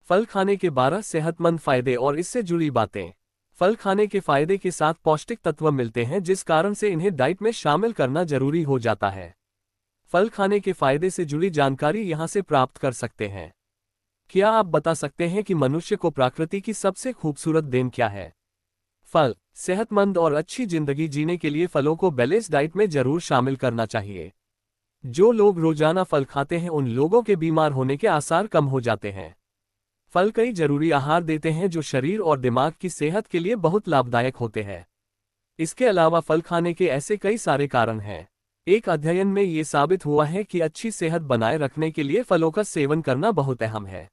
फल खाने के 12 सेहतमंद फायदे और इससे जुड़ी बातें। फल खाने के फायदे के साथ पौष्टिक तत्व मिलते हैं जिस कारण से इन्हें डाइट में शामिल करना जरूरी हो जाता है। फल खाने के फायदे से जुड़ी जानकारी यहाँ से प्राप्त कर सकते हैं। क्या आप बता सकते हैं कि मनुष्य को प्रकृति की सबसे खूबसूरत देन क्या है? फल। सेहतमंद और अच्छी जिंदगी जीने के लिए फलों को बैलेंस डाइट में जरूर शामिल करना चाहिए। जो लोग रोजाना फल खाते हैं उन लोगों के बीमार होने के आसार कम हो जाते हैं। फल कई जरूरी आहार देते हैं जो शरीर और दिमाग की सेहत के लिए बहुत लाभदायक होते हैं। इसके अलावा फल खाने के ऐसे कई सारे कारण हैं। एक अध्ययन में ये साबित हुआ है कि अच्छी सेहत बनाए रखने के लिए फलों का सेवन करना बहुत अहम है।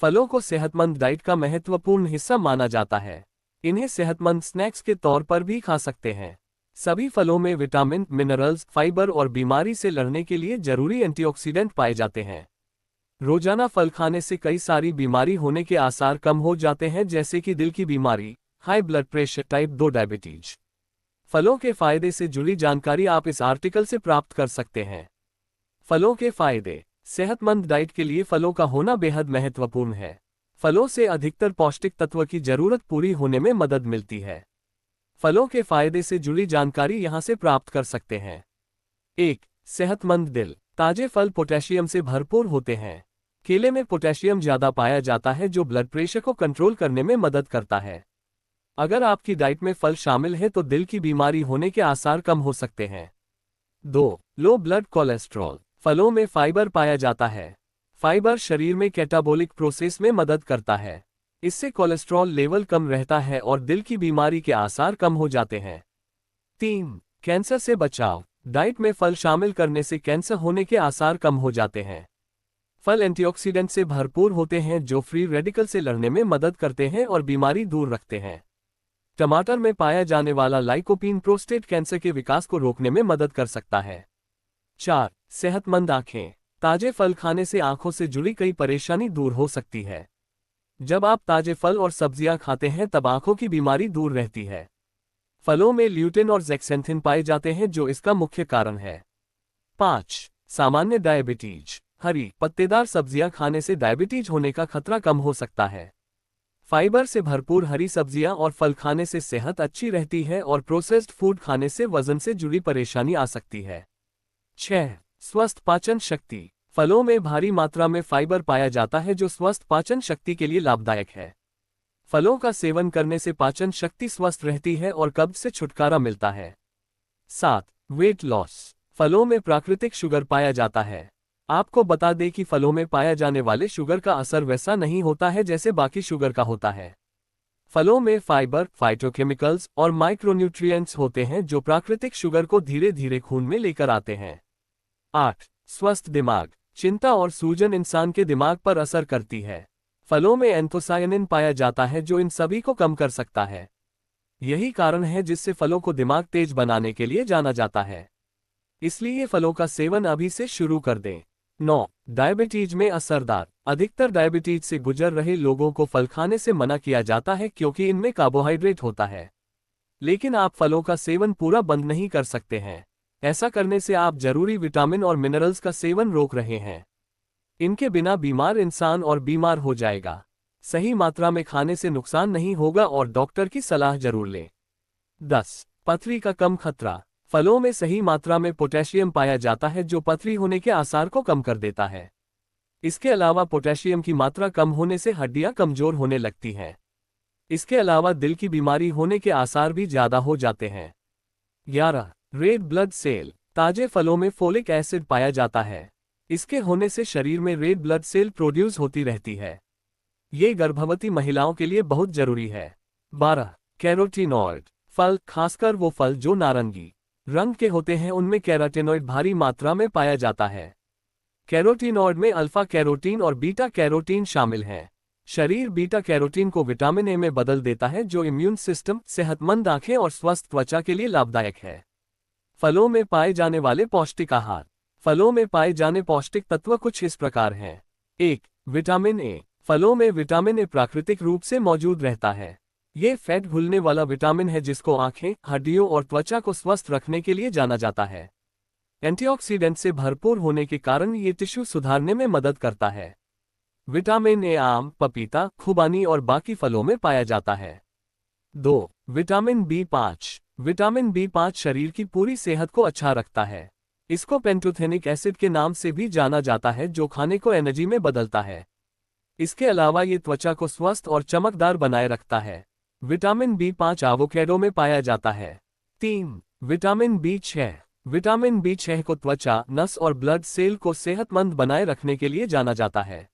फलों को सेहतमंद डाइट का महत्वपूर्ण हिस्सा माना जाता है। इन्हें सेहतमंद स्नैक्स के तौर पर भी खा सकते हैं। सभी फलों में विटामिन, मिनरल्स, फाइबर और बीमारी से लड़ने के लिए जरूरी एंटीऑक्सीडेंट पाए जाते हैं। रोजाना फल खाने से कई सारी बीमारी होने के आसार कम हो जाते हैं जैसे कि दिल की बीमारी, high blood pressure, type 2 diabetes. फलों के फायदे से जुड़ी जानकारी आप इस आर्टिकल से प्राप्त कर सकते हैं। फलों के फायदे। सेहतमंद डाइट के लिए फलों का होना बेहद महत्वपूर्ण है। फलों से अधिकतर पौष्टिक तत्व की जरूरत पूरी होने में मदद मिलती है। फलों के फायदे से जुड़ी जानकारी यहां से प्राप्त कर सकते हैं। 1. सेहतमंद दिल। ताजे फल पोटेशियम से भरपूर होते हैं। केले में पोटेशियम ज्यादा पाया जाता है जो ब्लड प्रेशर को कंट्रोल करने में मदद करता है। अगर आपकी डाइट में फल शामिल है तो दिल की बीमारी होने के आसार कम हो सकते हैं। 2. Low blood cholesterol. फलों में फाइबर पाया जाता है। फाइबर शरीर में कैटाबोलिक प्रोसेस में मदद करता है। इससे कोलेस्ट्रॉल लेवल कम रहता है और दिल की बीमारी के आसार कम हो जाते हैं। 3. कैंसर से बचाव। डाइट में फल शामिल करने से कैंसर होने के आसार कम हो जाते हैं। फल एंटीऑक्सीडेंट से भरपूर होते हैं जो फ्री रेडिकल से लड़ने में मदद करते हैं और बीमारी दूर रखते हैं। टमाटर में पाया जाने वाला लाइकोपीन प्रोस्टेट कैंसर के विकास को रोकने में मदद कर सकता है। 4. सेहतमंद आंखें। ताजे फल खाने से आंखों से जुड़ी कई परेशानी दूर हो सकती है। जब आप ताजे फल और सब्जियां खाते हैं तब आंखों की बीमारी दूर रहती है। फलों में ल्यूटेन और ज़ेक्सेंथिन पाए जाते हैं जो इसका मुख्य कारण है। 5. सामान्य डायबिटीज। हरी पत्तेदार सब्जियां खाने से डायबिटीज होने का खतरा कम हो सकता है। फाइबर से भरपूर हरी सब्जियां और फल खाने से सेहत अच्छी रहती है और प्रोसेस्ड फूड खाने से वजन से जुड़ी परेशानी आ सकती है। 6. स्वस्थ पाचन शक्ति। फलों में भारी मात्रा में फाइबर पाया जाता है जो स्वस्थ पाचन शक्ति के लिए लाभदायक है। फलों का सेवन करने से पाचन शक्ति स्वस्थ रहती है और कब्ज से छुटकारा मिलता है। 7. Weight loss. फलों में प्राकृतिक शुगर पाया जाता है। आपको बता दें कि फलों में पाया जाने वाले शुगर का असर वैसा नहीं होता है जैसे बाकी शुगर का होता है। फलों में फाइबर, फाइटोकेमिकल्स और माइक्रोन्यूट्रिएंट्स होते हैं जो प्राकृतिक शुगर को धीरे धीरे खून में लेकर आते हैं। 8. स्वस्थ दिमाग। चिंता और सूजन इंसान के दिमाग पर असर करती है। फलों में एंथोसायनिन पाया जाता है जो इन सभी को कम कर सकता है। यही कारण है जिससे फलों को दिमाग तेज बनाने के लिए जाना जाता है। इसलिए फलों का सेवन अभी से शुरू कर दें। 9. डायबिटीज में असरदार। अधिकतर डायबिटीज से गुजर रहे लोगों को फल खाने से मना किया जाता है क्योंकि इनमें कार्बोहाइड्रेट होता है। लेकिन आप फलों का सेवन पूरा बंद नहीं कर सकते हैं। ऐसा करने से आप जरूरी विटामिन और मिनरल्स का सेवन रोक रहे हैं। इनके बिना बीमार इंसान और बीमार हो जाएगा। सही मात्रा में खाने से नुकसान नहीं होगा और डॉक्टर की सलाह जरूर लें। 10. पथरी का कम खतरा। फलों में सही मात्रा में पोटेशियम पाया जाता है जो पथरी होने के आसार को कम कर देता है। इसके अलावा पोटेशियम की मात्रा कम होने से हड्डियां कमजोर होने लगती हैं। इसके अलावा दिल की बीमारी होने के आसार भी ज्यादा हो जाते हैं। 11. Red blood cell. ताजे फलों में फोलिक एसिड पाया जाता है। इसके होने से शरीर में रेड ब्लड सेल प्रोड्यूस होती रहती है। ये गर्भवती महिलाओं के लिए बहुत जरूरी है। 12. कैरोटीनॉइड। फल, खासकर वो फल जो नारंगी रंग के होते हैं, उनमें कैरोटीनॉइड भारी मात्रा में पाया जाता है। कैरोटीनॉइड में अल्फा कैरोटीन और बीटा कैरोटीन शामिल हैं। शरीर बीटा कैरोटीन को विटामिन ए में बदल देता है जो इम्यून सिस्टम, सेहतमंद आंखें और स्वस्थ त्वचा के लिए लाभदायक है। फलों में पाए जाने वाले पौष्टिक आहार। फलों में पाए जाने पौष्टिक तत्व कुछ इस प्रकार हैं। 1. Vitamin A. फलों में विटामिन ए प्राकृतिक रूप से मौजूद रहता है। ये फैट घुलने वाला विटामिन है जिसको आंखें, हड्डियों और त्वचा को स्वस्थ रखने के लिए जाना जाता है। एंटीऑक्सीडेंट से भरपूर होने के कारण ये टिश्यू सुधारने में मदद करता है। विटामिन ए आम, पपीता, खुबानी और बाकी फलों में पाया जाता है। 2. Vitamin B5। विटामिन B5 शरीर की पूरी सेहत को अच्छा रखता है। इसको पेंटोथेनिक एसिड के नाम से भी जाना जाता है, जो खाने को एनर्जी में बदलता है। इसके अलावा ये त्वचा को स्वस्थ और चमकदार बनाए रखता है। विटामिन B5 एवोकेडो में पाया जाता है। 3. Vitamin B6। विटामिन B6 को त्वचा, नस और ब्लड सेल को सेहतमंद बनाए रखने के लिए जाना जाता है।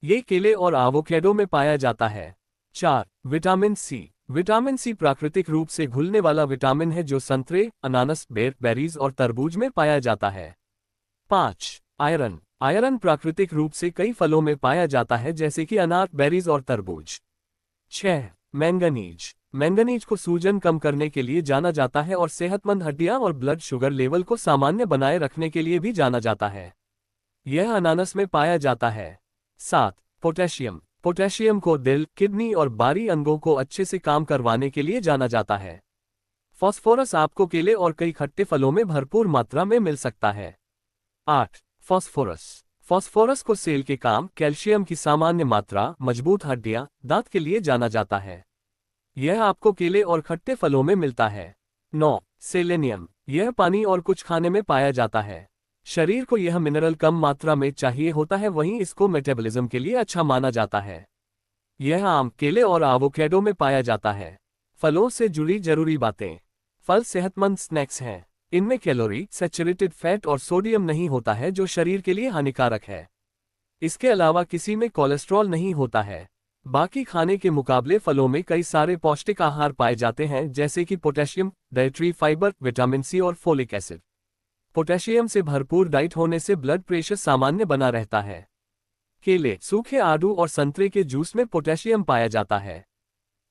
ये केले और एवोकेडो में पाया जाता है। 4. Vitamin C। विटामिन सी प्राकृतिक रूप से घुलने वाला विटामिन है जो संतरे, अनानास, बेरीज और तरबूज में पाया जाता है। 5. आयरन। आयरन प्राकृतिक रूप से कई फलों में पाया जाता है, जैसे कि अनार, बेरीज और तरबूज। 6. मैंगनीज। मैंगनीज को सूजन कम करने के लिए जाना जाता है और सेहतमंद हड्डियां और ब्लड शुगर लेवल को सामान्य बनाए रखने के लिए भी जाना जाता है। यह अनानास में पाया जाता है। 7. पोटेशियम। पोटेशियम को दिल, किडनी और बारी अंगों को अच्छे से काम करवाने के लिए जाना जाता है। फास्फोरस आपको केले और कई खट्टे फलों में भरपूर मात्रा में मिल सकता है। 8. फास्फोरस। फास्फोरस को सेल के काम, कैल्शियम की सामान्य मात्रा, मजबूत हड्डियां, दांत के लिए जाना जाता है। यह आपको केले और खट्टे फलों में मिलता है। 9. सेलेनियम। यह पानी और कुछ खाने में पाया जाता है। शरीर को यह मिनरल कम मात्रा में चाहिए होता है, वहीं इसको मेटाबॉलिज्म के लिए अच्छा माना जाता है। यह आम, केले और एवोकेडो में पाया जाता है। फलों से जुड़ी जरूरी बातें। फल सेहतमंद स्नैक्स हैं। इनमें कैलोरी, सैचुरेटेड फैट और सोडियम नहीं होता है, जो शरीर के लिए हानिकारक है। इसके अलावा किसी में कोलेस्ट्रॉल नहीं होता है। बाकी खाने के मुकाबले फलों में कई सारे पौष्टिक आहार पाए जाते हैं, जैसे कि potassium, dietary fibre, vitamin C और फोलिक एसिड। पोटेशियम से भरपूर डाइट होने से ब्लड प्रेशर सामान्य बना रहता है। केले, सूखे आड़ू और संतरे के जूस में पोटेशियम पाया जाता है।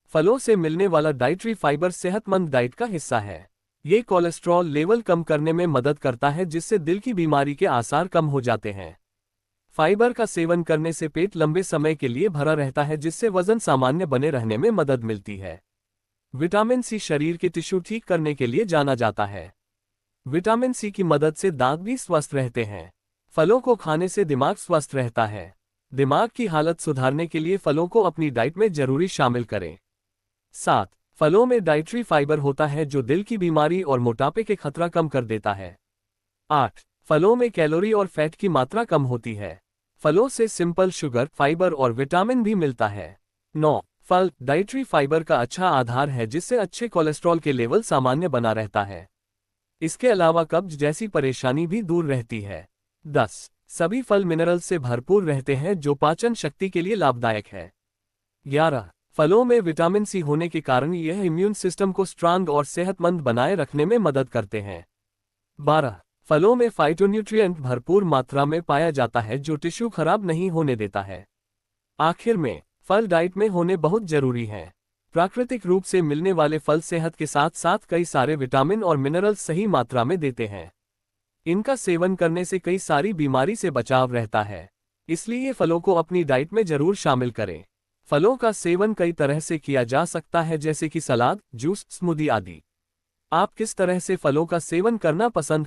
फलों से मिलने वाला डाइटरी फाइबर सेहतमंद डाइट का हिस्सा है। ये कोलेस्ट्रॉल लेवल कम करने में मदद करता है, जिससे दिल की बीमारी के आसार कम हो जाते हैं। फाइबर का सेवन करने से पेट लंबे समय के लिए भरा रहता है, जिससे वजन सामान्य बने रहने में मदद मिलती है। विटामिन सी शरीर के टिश्यू ठीक करने के लिए जाना जाता है। विटामिन सी की मदद से दांत भी स्वस्थ रहते हैं। फलों को खाने से दिमाग स्वस्थ रहता है। दिमाग की हालत सुधारने के लिए फलों को अपनी डाइट में जरूरी शामिल करें। 7. फलों में डाइटरी फाइबर होता है, जो दिल की बीमारी और मोटापे के खतरा कम कर देता है। 8. फलों में कैलोरी और फैट की मात्रा कम होती है। फलों से सिंपल शुगर, फाइबर और विटामिन भी मिलता है। 9. फल डाइटरी फाइबर का अच्छा आधार है, जिससे अच्छे कोलेस्ट्रॉल के लेवल सामान्य बना रहता है। इसके अलावा कब्ज जैसी परेशानी भी दूर रहती है। 10. सभी फल मिनरल से भरपूर रहते हैं, जो पाचन शक्ति के लिए लाभदायक है। 11. फलों में विटामिन सी होने के कारण यह इम्यून सिस्टम को स्ट्रांग और सेहतमंद बनाए रखने में मदद करते हैं। 12. फलों में फाइटोन्यूट्रिएंट भरपूर मात्रा में पाया जाता है, जो टिश्यू खराब नहीं होने देता है। आखिर में, फल डाइट में होने बहुत जरूरी हैं। प्राकृतिक रूप से मिलने वाले फल सेहत के साथ साथ कई सारे विटामिन और मिनरल सही मात्रा में देते हैं। इनका सेवन करने से कई सारी बीमारी से बचाव रहता है। इसलिए फलों को अपनी डाइट में जरूर शामिल करें। फलों का सेवन कई तरह से किया जा सकता है, जैसे कि सलाद, जूस, स्मूदी आदि। आप किस तरह से फलों का सेवन करना पसंद